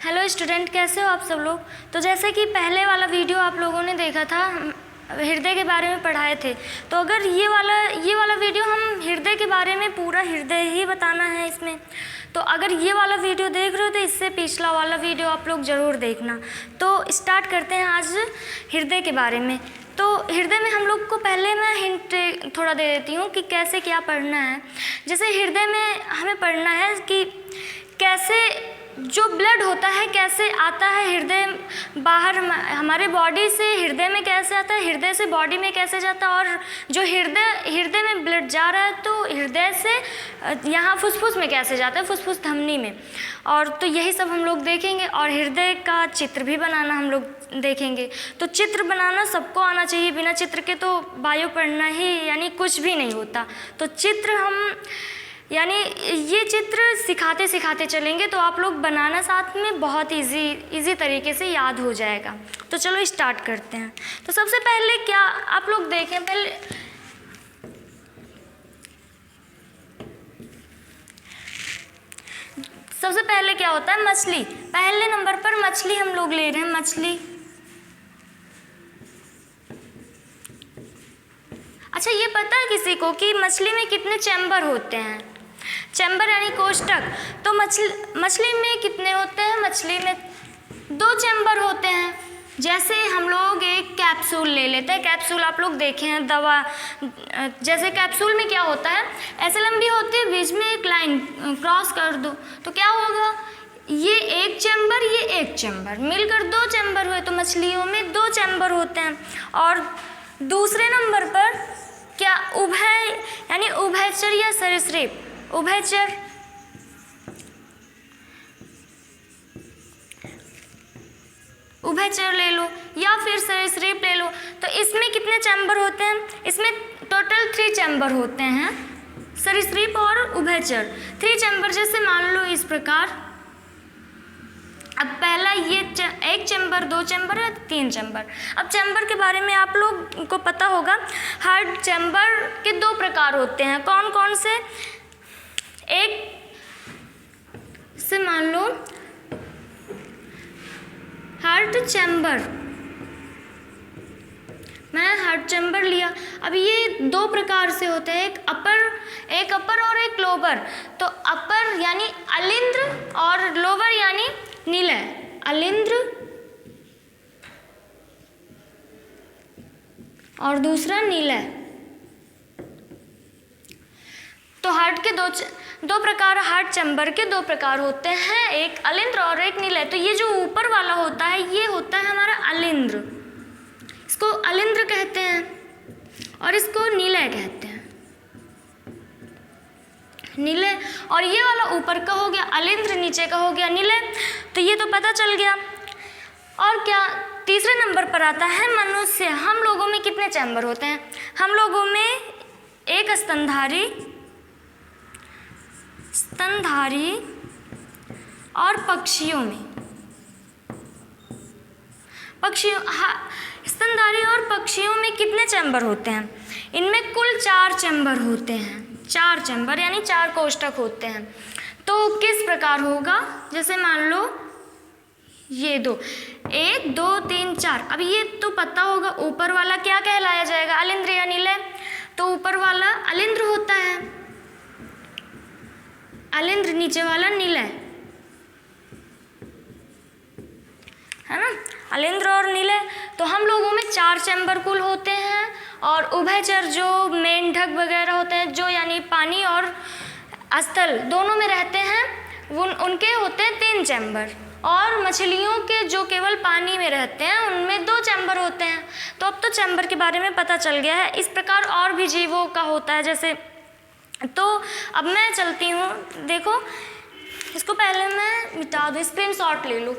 Hello student, कैसे हो आप सब लोग। तो जैसे कि पहले वाला वीडियो आप लोगों ने देखा था, हृदय के बारे में पढ़ाए थे। तो अगर ये वाला वीडियो हम हृदय के बारे में पूरा हृदय ही बताना है इसमें। तो अगर ये वाला वीडियो देख रहे हो तो इससे पिछला वाला वीडियो आप लोग ज़रूर देखना। तो स्टार्ट करते हैं आज हृदय के बारे में। तो हृदय में हम लोग को पहले मैं हिंट थोड़ा दे देती हूँ कि कैसे क्या पढ़ना है। जैसे हृदय में हमें पढ़ना है कि कैसे जो ब्लड होता है कैसे आता है हृदय बाहर हमारे बॉडी से हृदय में कैसे आता है, हृदय से बॉडी में कैसे जाता है, और जो हृदय में ब्लड जा रहा है तो हृदय से यहाँ फुसफुस में कैसे जाता है, फुसफुस धमनी में। और तो यही सब हम लोग देखेंगे। और हृदय का चित्र भी बनाना हम लोग देखेंगे। तो चित्र बनाना सबको आना चाहिए, बिना चित्र के तो बायो पढ़ना ही यानी कुछ भी नहीं होता। तो चित्र हम यानी ये चित्र सिखाते सिखाते चलेंगे तो आप लोग बनाना साथ में बहुत इजी तरीके से याद हो जाएगा। तो चलो स्टार्ट करते हैं। तो सबसे पहले क्या आप लोग देखें, पहले सबसे पहले क्या होता है, मछली। पहले नंबर पर मछली हम लोग ले रहे हैं, मछली। अच्छा, ये पता है किसी को कि मछली में कितने चैम्बर होते हैं? चैम्बर यानी कोष्ठक। तो मछली में कितने होते हैं? मछली में 2 चैम्बर होते हैं। जैसे हम लोग एक कैप्सूल ले लेते हैं, कैप्सूल आप लोग देखे हैं दवा, जैसे कैप्सूल में क्या होता है, ऐसे लंबी होती है, बीच में एक लाइन क्रॉस कर दो तो क्या होगा, ये एक चैम्बर ये एक चैम्बर मिलकर 2 चैम्बर हुए। तो मछलियों में 2 चैम्बर होते हैं। और दूसरे नंबर पर क्या, उभय यानी उभयचर या सरीसृप। उभयचर ले लो या फिर सरीसृप ले लो। तो इसमें कितने चैम्बर होते हैं? इसमें टोटल 3 चैम्बर होते हैं, सरीसृप और उभयचर 3 चैम्बर। जैसे मान लो इस प्रकार, अब पहला ये 1 चैम्बर, 2 चैम्बर या 3 चैम्बर। अब चैम्बर के बारे में आप लोग को पता होगा, हार्ट चैम्बर के 2 प्रकार होते हैं। कौन कौन से? एक से मान लो हार्ट चैम्बर, मैं हार्ट चैम्बर लिया। अब ये 2 प्रकार से होते हैं, एक अपर और एक लोअर। तो अपर यानी अलिंद्र और लोअर यानी निलय। अलिंद्र और दूसरा निलय। तो हार्ट के दो प्रकार, हार्ट चैम्बर के 2 प्रकार होते हैं, एक अलिंद्र और एक निलय। तो ये जो ऊपर वाला होता है ये होता है हमारा अलिंद्र, इसको अलिंद्र कहते हैं और इसको निलय कहते हैं, निलय। और ये वाला ऊपर का हो गया अलिंद्र, नीचे का हो गया निलय। तो ये तो पता चल गया। और क्या, तीसरे नंबर पर आता है मनुष्य। हम लोगों में कितने चैम्बर होते हैं? हम लोगों में एक स्तनधारी और पक्षियों स्तनधारी और पक्षियों में कितने चैम्बर होते हैं? इनमें कुल 4 चैम्बर होते हैं। 4 चैम्बर यानी 4 कोष्ठक होते हैं। तो किस प्रकार होगा, जैसे मान लो ये 2, 1 2 3 4। अब ये तो पता होगा ऊपर वाला क्या कहलाया जाएगा, अलिंद्र या निलय। तो ऊपर वाला अलिंद्र होता है, अलिंद्र, नीचे वाला निलय, है ना, अलिंद्र और निलय। तो हम लोगों में 4 चैम्बर कुल होते हैं। और उभयचर जो मेंढक वगैरह होते हैं, जो यानी पानी और स्थल दोनों में रहते हैं, उनके होते हैं 3 चैम्बर। और मछलियों के जो केवल पानी में रहते हैं उनमें 2 चैम्बर होते हैं। तो अब तो चैम्बर के बारे में पता चल गया है। इस प्रकार और भी जीवों का होता है। जैसे तो अब मैं चलती हूँ, देखो इसको पहले मैं मिटा दूँ, स्क्रीनशॉट ले लो।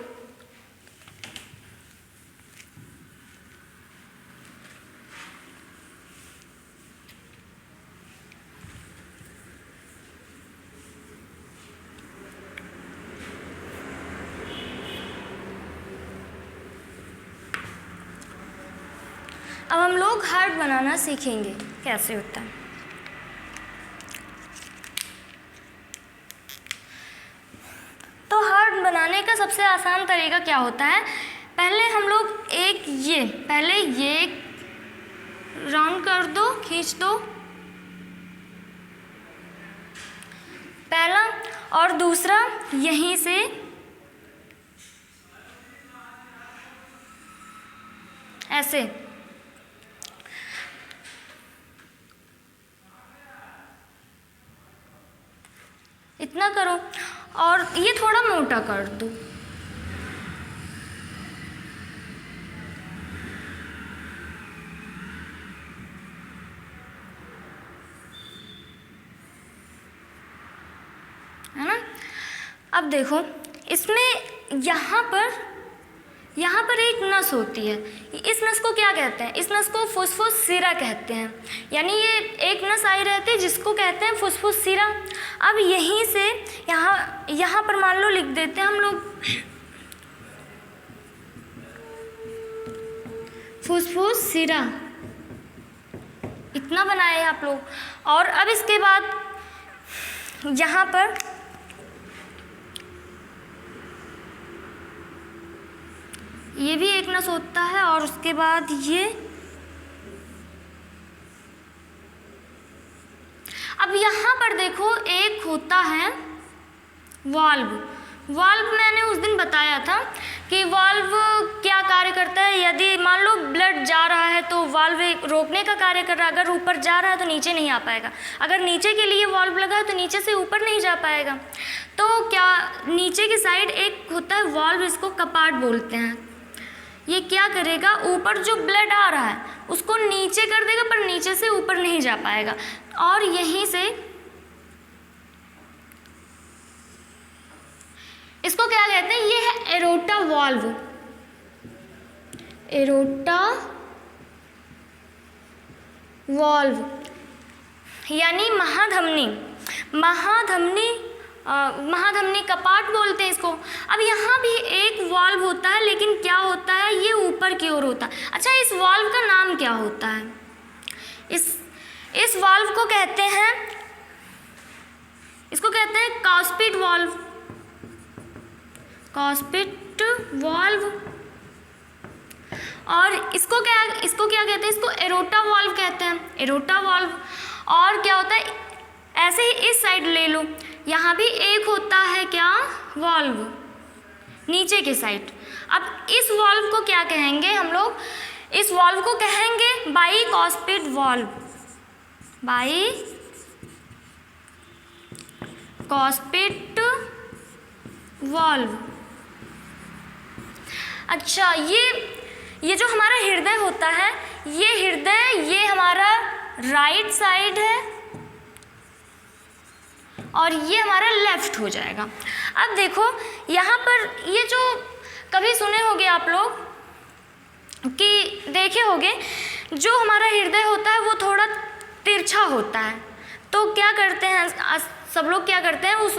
अब हम लोग हार्ट बनाना सीखेंगे कैसे होता है। बनाने का सबसे आसान तरीका क्या होता है, पहले हम लोग पहले ये राउंड कर दो, खींच दो पहला, और दूसरा यहीं से ऐसे। इतना करो और ये थोड़ा मोटा कर दो। है ना। अब देखो इसमें यहाँ पर एक नस होती है, इस नस को क्या कहते हैं, इस नस को फुस्फुस सिरा कहते हैं। यानी ये एक नस आई रहती है जिसको कहते हैं फुस्फुस सिरा। अब यहीं से यहाँ पर मान लो लिख देते हैं हम लोग फुस्फुस सिरा, इतना बनाए आप लोग। और अब इसके बाद यहाँ पर ये भी एक नस होता है, और उसके बाद ये। अब यहाँ पर देखो एक होता है वाल्व। मैंने उस दिन बताया था कि वाल्व क्या कार्य करता है। यदि मान लो ब्लड जा रहा है तो वाल्व रोकने का कार्य कर रहा है। अगर ऊपर जा रहा है तो नीचे नहीं आ पाएगा। अगर नीचे के लिए वाल्व लगा है तो नीचे से ऊपर नहीं जा पाएगा। तो क्या नीचे की साइड एक होता है वाल्व, इसको कपाट बोलते हैं। ये क्या करेगा, ऊपर जो ब्लड आ रहा है उसको नीचे कर देगा, पर नीचे से ऊपर नहीं जा पाएगा। और यहीं से इसको क्या कहते हैं, ये है एरोटा वाल्व। एरोटा वाल्व यानी महाधमनी कपाट बोलते हैं इसको। अब यहाँ भी एक वाल्व होता है, लेकिन क्या होता है, ये ऊपर की ओर होता है। अच्छा, इस वाल्व का नाम क्या होता है, इस वाल्व को कहते हैं, कास्पिड वाल्व। और इसको क्या कहते हैं, इसको एरोटा वाल्व कहते हैं, एरोटा वाल्व। और क्या होता है, ऐसे ही इस साइड ले लो, यहाँ भी एक होता है क्या, वाल्व, नीचे के साइड। अब इस वाल्व को क्या कहेंगे हम लोग, इस वाल्व को कहेंगे बाइकॉस्पिड वाल्व। बाइकॉस्पिड वाल्व। अच्छा, ये जो हमारा हृदय होता है, ये हमारा राइट साइड है और ये हमारा लेफ्ट हो जाएगा। अब देखो यहाँ पर ये जो कभी सुने होंगे आप लोग कि देखे होंगे, जो हमारा हृदय होता है वो थोड़ा तिरछा होता है। तो क्या करते हैं सब लोग, क्या करते हैं उस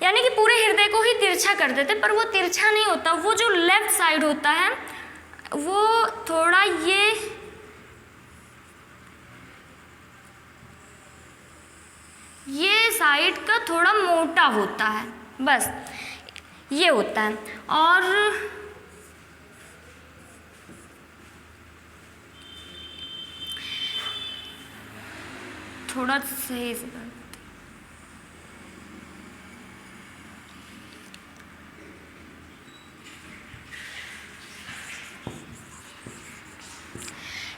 यानी कि पूरे हृदय को ही तिरछा कर देते, पर वो तिरछा नहीं होता। वो जो लेफ्ट साइड होता है वो थोड़ा ये साइड का थोड़ा मोटा होता है, बस ये होता है। और थोड़ा सही से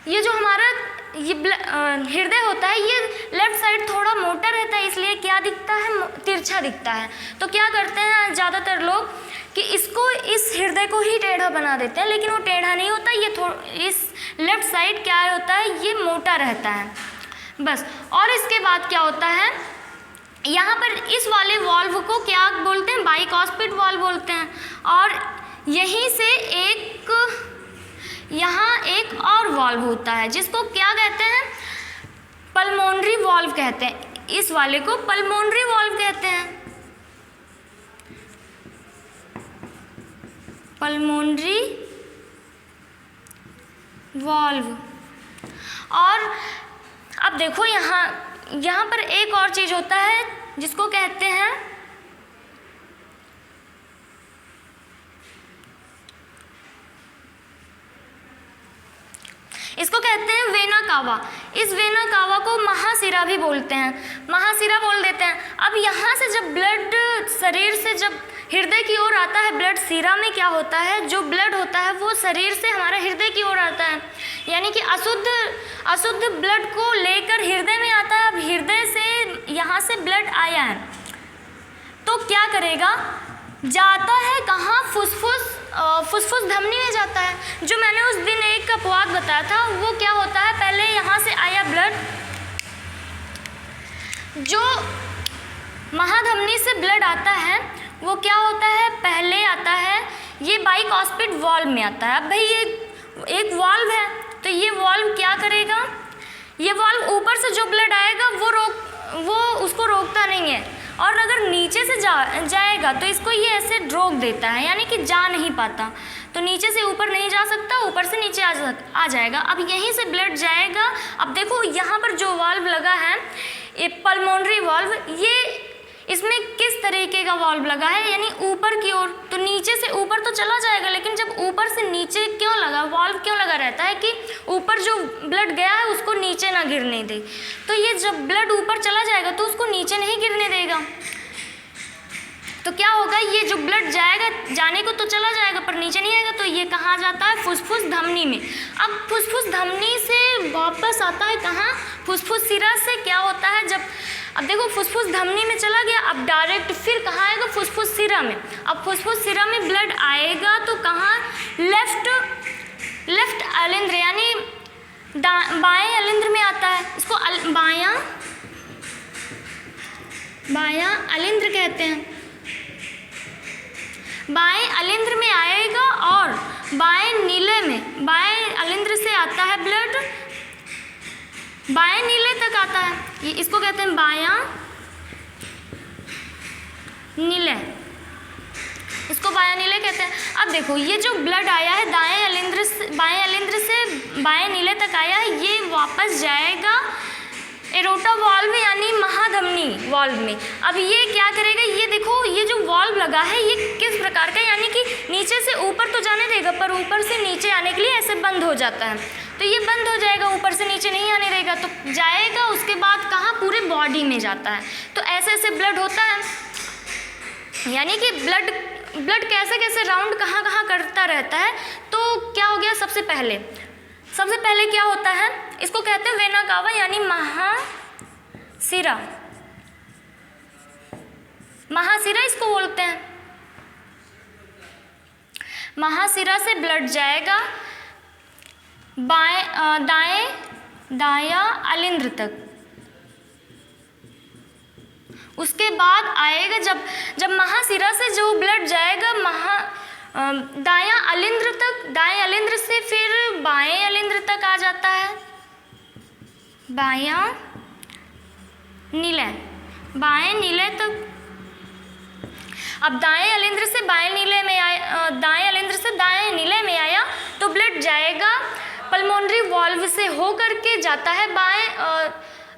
ये जो हमारा हृदय होता है, ये लेफ्ट साइड थोड़ा मोटा रहता है, इसलिए क्या दिखता है, तिरछा दिखता है। तो क्या करते हैं ज़्यादातर लोग कि इसको, इस हृदय को ही टेढ़ा बना देते हैं, लेकिन वो टेढ़ा नहीं होता। ये इस लेफ्ट साइड क्या होता है, ये मोटा रहता है, बस। और इसके बाद क्या होता है, यहाँ पर इस वाले वाल्व को क्या बोलते हैं, बाइकॉस्पिड वाल्व बोलते हैं। और यहीं से यहाँ एक और वाल्व होता है जिसको क्या कहते हैं, पल्मोनरी वाल्व कहते हैं। इस वाले को पल्मोनरी वाल्व कहते हैं, पल्मोनरी वाल्व। और अब देखो यहाँ पर एक और चीज़ होता है जिसको कहते हैं इसको कहते हैं वेना कावा। इस वेना कावा को महाशिरा भी बोलते हैं, महाशिरा बोल देते हैं। अब यहाँ से जब ब्लड शरीर से जब हृदय की ओर आता है, ब्लड शिरा में क्या होता है, जो ब्लड होता है वो शरीर से हमारा हृदय की ओर आता है, यानी कि अशुद्ध ब्लड को लेकर हृदय में आता है। अब हृदय से यहाँ से ब्लड आया है तो क्या करेगा, जाता है कहाँ, फुसफुस धमनी में जाता है। जो मैंने उस दिन एक अपवाद बताया था वो क्या होता है, पहले यहाँ से आया ब्लड, जो महाधमनी से ब्लड आता है वो क्या होता है, पहले आता है ये बाइकॉस्पिड वाल्व में आता है। अब भाई ये एक वाल्व है तो ये वाल्व क्या करेगा, ये वाल्व ऊपर से जो ब्लड आएगा वो उसको रोकता नहीं है, और अगर नीचे से जाएगा तो इसको ये ऐसे रोक देता है, यानी कि जा नहीं पाता। तो नीचे से ऊपर नहीं जा सकता, ऊपर से नीचे आ जाएगा। अब यहीं से ब्लड जाएगा। अब देखो यहाँ पर जो वाल्व लगा है ये पल्मोनरी वाल्व, ये इसमें किस तरीके का वाल्व लगा है, यानी ऊपर की ओर। तो नीचे से ऊपर तो चला जाएगा, लेकिन जब ऊपर से नीचे क्यों लगा, वाल्व क्यों लगा रहता है कि ऊपर जो ब्लड गया है उसको नीचे ना गिरने दे। तो ये जब ब्लड ऊपर चला जाएगा तो उसको नीचे नहीं गिरने देगा। तो क्या होगा, ये जो ब्लड जाएगा, जाने को तो चला जाएगा पर नीचे नहीं आएगा, तो ये कहाँ जाता है, फुसफुस धमनी में। अब फुसफुस धमनी से वापस आता है कहाँ, फुसफुस शिरा से। क्या होता है, जब अब देखो फुसफुस धमनी में चला गया, अब डायरेक्ट फिर कहाँ आएगा, फुसफुस शिरा में। अब फुसफुस शिरा में ब्लड आएगा तो कहाँ, लेफ्ट अलिंद्र यानी बाएं अलिंद्र में आता है। इसको बायां अलिंद्र कहते हैं। बाएं अलिंद्र में आएगा और बाएं नीले में, बाएं अलिंद्र से आता है ब्लड, बाएं नीले तक आता है, ये इसको कहते हैं बायां नीले, इसको बायां नीले कहते हैं। अब देखो ये जो ब्लड आया है बाएं अलिंद्र से बाएं नीले तक आया है, ये वापस जाएगा एरोटा वाल्व यानी महाधमनी वाल्व में। अब ये क्या करेगा, ये देखो ये जो वाल्व लगा है ये किस प्रकार का, यानी कि नीचे से ऊपर तो जाने देगा पर ऊपर से नीचे आने के लिए ऐसे बंद हो जाता है। तो ये बंद हो जाएगा, ऊपर से नीचे नहीं आने देगा, तो जाएगा उसके बाद कहाँ, पूरे बॉडी में जाता है। तो ऐसे ऐसे ब्लड होता है, यानी कि ब्लड कैसे कैसे राउंड कहाँ कहाँ करता रहता है। तो क्या हो गया, सबसे पहले क्या होता है, इसको कहते हैं वेना कावा यानी महाशिरा इसको बोलते हैं। महाशिरा से ब्लड जाएगा दायां अलिंद्र तक। उसके बाद आएगा जब महाशिरा से जो ब्लड जाएगा दायां अलिंद्र तक, दाएं अलिंद्र से फिर बाएं अलिंद्र तक आ जाता है, बाएं नीले तक। अब दाएं अलिंद्र से बाएं नीले में आया, दाएं अलिंद्र से दाएं नीले में आया तो ब्लड जाएगा पल्मोनरी वाल्व से हो करके जाता है बाएं,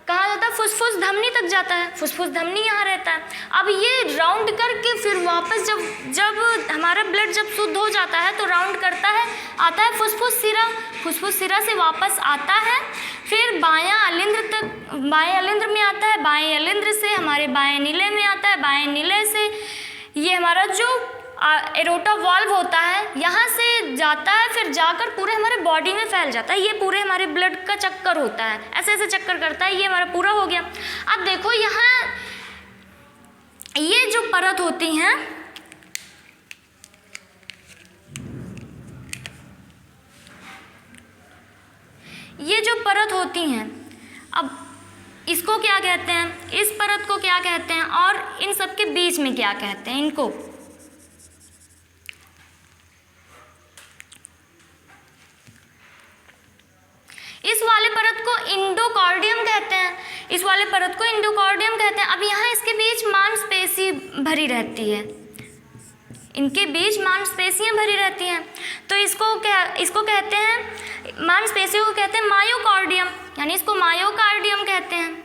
कहाँ जाता है, फुसफुस धमनी तक जाता है। फुसफुस धमनी यहाँ रहता है। अब ये राउंड करके फिर वापस जब हमारा ब्लड जब शुद्ध हो जाता है तो राउंड करता है, आता है फुसफुस शिरा से वापस आता है, फिर बायां अलिंद्र तक, बाएं अलिंद्र में आता है, बाएं अलिंद्र से हमारे बाएं नीले में आता है, बाएं नीले से ये हमारा जो एरोटा वाल्व होता है यहाँ से जाता है, फिर जाकर पूरे हमारे बॉडी में फैल जाता है। ये पूरे हमारे ब्लड का चक्कर होता है, ऐसे ऐसे चक्कर करता है, ये हमारा पूरा हो गया। अब देखो यहाँ ये जो परत होती हैं, ये जो परत होती हैं, अब इसको क्या कहते हैं, इस परत को क्या कहते हैं, और इन सब के बीच में क्या कहते हैं, इनको इस वाले परत को इंडोकार्डियम कहते हैं, इस वाले परत को इंडोकार्डियम कहते हैं। अब यहाँ इसके बीच मांसपेशी भरी रहती है, इनके बीच मांसपेशियाँ भरी रहती हैं, तो इसको कहते हैं, मांसपेशियों को कहते हैं मायोकार्डियम, यानी इसको मायोकार्डियम कहते हैं,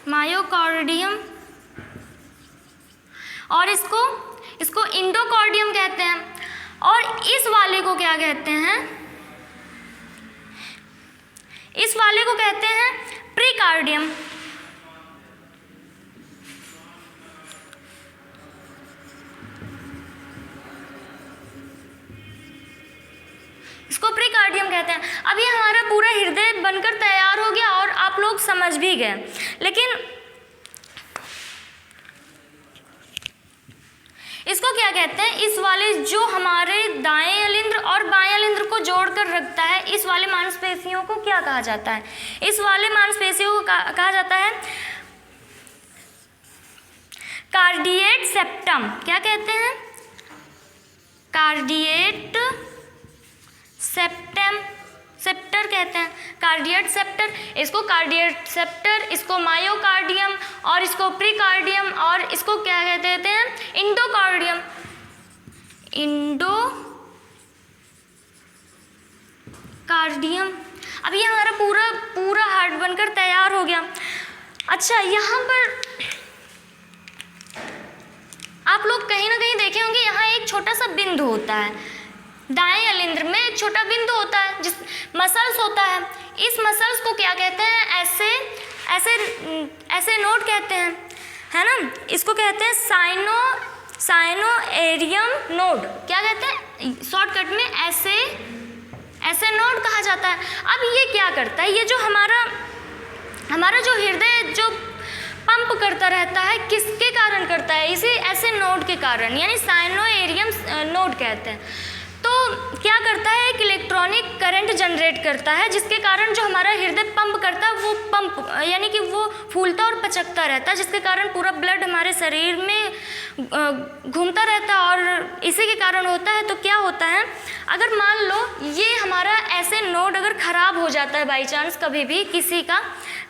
मायोकार्डियम। और इसको इंडोकार्डियम कहते हैं। और इस वाले को क्या कहते हैं? इस वाले को कहते हैं प्रीकार्डियम। इसको प्रीकार्डियम कहते हैं। अब ये हमारा पूरा हृदय बनकर तैयार हो गया और आप लोग समझ भी गए, लेकिन इसको क्या कहते हैं? इस वाले जो हमारे दाएं अलिंद्र और बाएं अलिंद्र को जोड़कर रखता है, इस वाले मांसपेशियों को क्या कहा जाता है? इस वाले मांसपेशियों को कहा जाता है कार्डिएट सेप्टम। क्या कहते हैं? कार्डिएट सेप्टर कहते हैं, कार्डिएट सेप्टर। इसको कार्डिएट सेप्टर, इसको मायोकार्डियम और इसको प्रीकार्डियम और इसको क्या कहते हैं? इंडोकार्डियम। इंडोकार्डियम। अब ये हमारा पूरा हार्ट बनकर तैयार हो गया। अच्छा, यहाँ पर आप लोग कहीं ना कहीं देखे होंगे, यहाँ एक छोटा सा बिंदु होता है, दाएं अलिंद्र में एक छोटा बिंदु होता है जिस मसल्स होता है। इस मसल्स को क्या कहते हैं? ऐसे नोड कहते हैं, है ना। इसको कहते हैं साइनोएरियम नोड। क्या कहते हैं? शॉर्टकट में ऐसे नोड कहा जाता है। अब ये क्या करता है? ये जो हमारा जो हृदय जो पंप करता रहता है, किसके कारण करता है? इसी ऐसे नोड के कारण, यानी साइनोएरियम नोड कहते हैं। तो क्या करता है? एक इलेक्ट्रॉनिक करंट जनरेट करता है, जिसके कारण जो हमारा हृदय पंप करता है वो पंप यानी कि वो फूलता और पचकता रहता है, जिसके कारण पूरा ब्लड हमारे शरीर में घूमता रहता है और इसी के कारण होता है। तो क्या होता है, अगर मान लो ये हमारा ऐसे नोड अगर ख़राब हो जाता है, बाई चांस कभी भी किसी का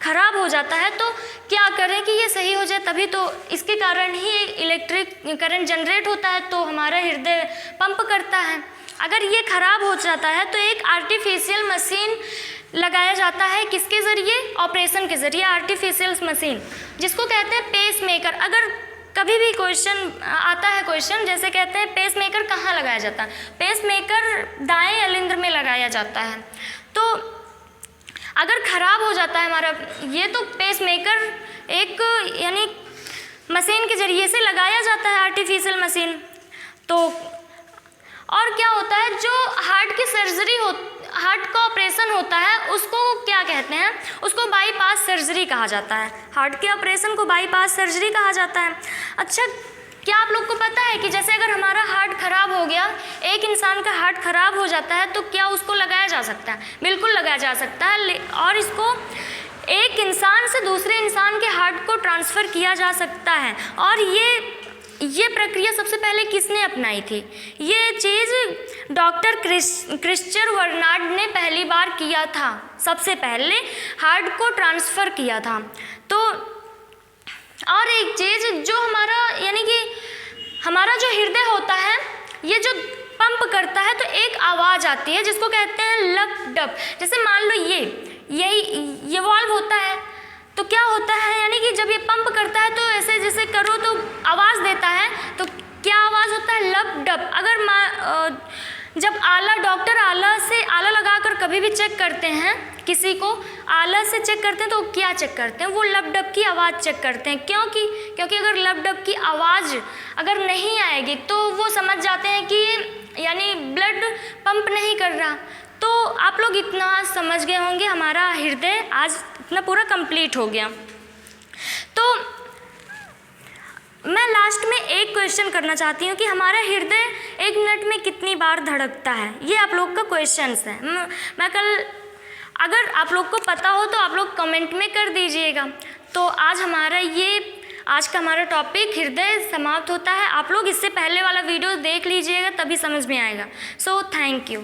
ख़राब हो जाता है, तो क्या करें कि ये सही हो जाए? तभी तो इसके कारण ही इलेक्ट्रिक करंट जनरेट होता है, तो हमारा हृदय पंप करता है। अगर ये ख़राब हो जाता है तो एक आर्टिफिशियल मशीन लगाया जाता है, किसके ज़रिए? ऑपरेशन के ज़रिए, आर्टिफिशियल मशीन, जिसको कहते हैं पेसमेकर। अगर कभी भी क्वेश्चन आता है, जैसे कहते हैं पेसमेकर कहाँ लगाया जाता है? पेसमेकर दाएं अलिंद्र में लगाया जाता है। तो अगर ख़राब हो जाता है हमारा ये, तो पेसमेकर एक यानी मशीन के ज़रिए से लगाया जाता है, आर्टिफिशियल मशीन। तो और क्या होता है, जो हार्ट का ऑपरेशन होता है उसको क्या कहते हैं? उसको बाईपास सर्जरी कहा जाता है। हार्ट के ऑपरेशन को बाईपास सर्जरी कहा जाता है। अच्छा, क्या आप लोग को पता है कि जैसे अगर हमारा हार्ट ख़राब हो गया, एक इंसान का हार्ट ख़राब हो जाता है, तो क्या उसको लगाया जा सकता है? बिल्कुल लगाया जा सकता है, और इसको एक इंसान से दूसरे इंसान के हार्ट को ट्रांसफ़र किया जा सकता है। और ये प्रक्रिया सबसे पहले किसने अपनाई थी? ये चीज़ डॉक्टर क्रिश्चियन बर्नार्ड ने पहली बार किया था, सबसे पहले हार्ट को ट्रांसफ़र किया था। तो और एक चीज़ जो हमारा यानी कि हमारा जो हृदय होता है, ये जो पंप करता है, तो एक आवाज़ आती है जिसको कहते हैं लप डप। जैसे मान लो ये वाल्व होता है, तो क्या होता है, यानी कि जब ये पंप करता है तो ऐसे जैसे करो तो आवाज़ देता है, तो क्या आवाज़ होता है? लप डप। अगर जब डॉक्टर आला लगाकर कभी भी चेक करते हैं, किसी को आला से चेक करते हैं, तो क्या चेक करते हैं? वो लप डप की आवाज़ चेक करते हैं। क्योंकि अगर लप डप की आवाज़ अगर नहीं आएगी तो वो समझ जाते हैं कि यानी ब्लड पंप नहीं कर रहा। तो आप लोग इतना समझ गए होंगे, हमारा हृदय आज इतना पूरा कंप्लीट हो गया। तो मैं लास्ट में एक क्वेश्चन करना चाहती हूँ कि हमारा हृदय 1 मिनट में कितनी बार धड़कता है? ये आप लोग का क्वेश्चन है। मैं कल, अगर आप लोग को पता हो तो आप लोग कमेंट में कर दीजिएगा। तो आज का हमारा टॉपिक हृदय समाप्त होता है। आप लोग इससे पहले वाला वीडियो देख लीजिएगा, तभी समझ में आएगा। So thank you.